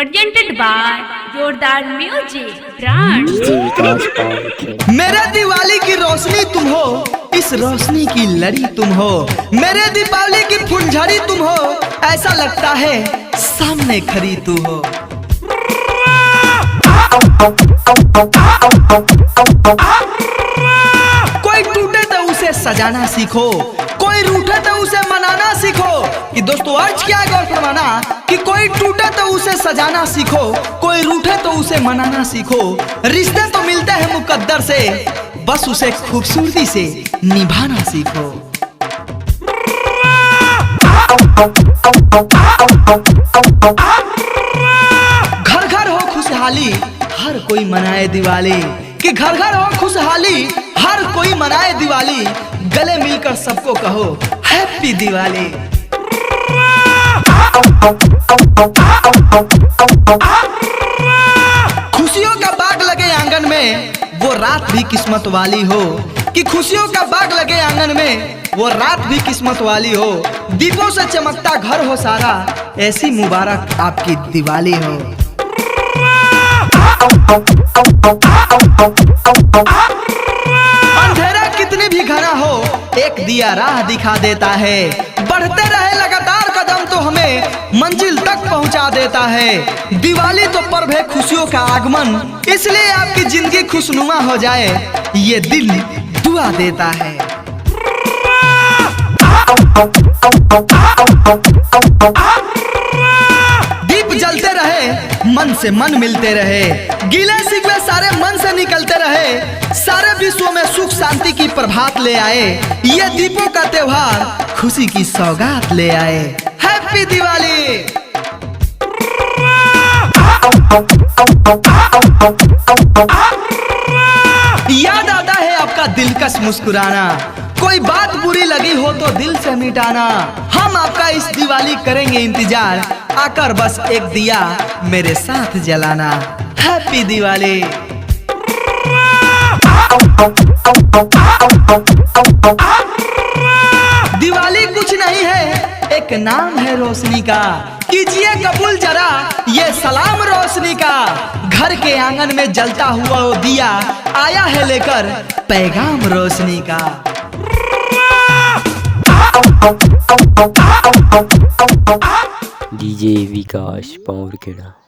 presented by जोरदार music brand. मेरे दिवाली की रोशनी तुम हो, इस रोशनी की लड़ी तुम हो, मेरे दीपावली की फुलझड़ी तुम हो, ऐसा लगता है सामने खड़ी तू हो। कोई टूटे तो उसे सजाना सीखो, कोई रूठे तो उसे मनाना सीखो। कि दोस्तों आज क्या गौर फरमाना कि कोई टूटे तो उसे सजाना सीखो, कोई रूठे तो उसे मनाना सीखो। रिश्ते तो मिलते हैं मुकद्दर से, बस उसे खूबसूरती से निभाना सीखो। घर घर हो खुशहाली, हर कोई मनाए दिवाली। कि घर घर हो खुशहाली, हर कोई मनाए दिवाली। गले मिलकर सबको कहो हैप्पी दिवाली। खुशियों का बाग लगे आंगन में, वो रात भी किस्मत वाली हो। कि खुशियों का बाग लगे आंगन में, वो रात भी किस्मत वाली हो। दीपों से चमकता घर हो सारा, ऐसी मुबारक आपकी दिवाली हो। अंधेरा कितनी भी घना हो, एक दिया राह दिखा देता है। बढ़ते रहे लगातार कदम तो हमें मंजिल तक पहुंचा देता है। दिवाली तो पर्व है खुशियों का आगमन, इसलिए आपकी जिंदगी खुशनुमा हो जाए, ये दिल दुआ देता है। दीप जलते रहे, मन से मन मिलते रहे, गीले शिकवे सारे मन से निकलते रहे। सारे विश्व में सुख शांति की प्रभात ले आए, ये दीपों का त्योहार खुशी की सौगात ले आए। हैप्पी दिवाली। याद आता है आपका दिलकश मुस्कुराना, कोई बात बुरी लगी हो तो दिल से मिटाना। हम आपका इस दिवाली करेंगे इंतजार, आकर बस एक दिया मेरे साथ जलाना। हैप्पी दिवाली। दिवाली कुछ नहीं है, एक नाम है रोशनी का। कीजिए कबूल जरा ये सलाम रोशनी का। घर के आंगन में जलता हुआ वो दिया आया है लेकर पैगाम रोशनी का। डीजे विकास पावरखेड़ा।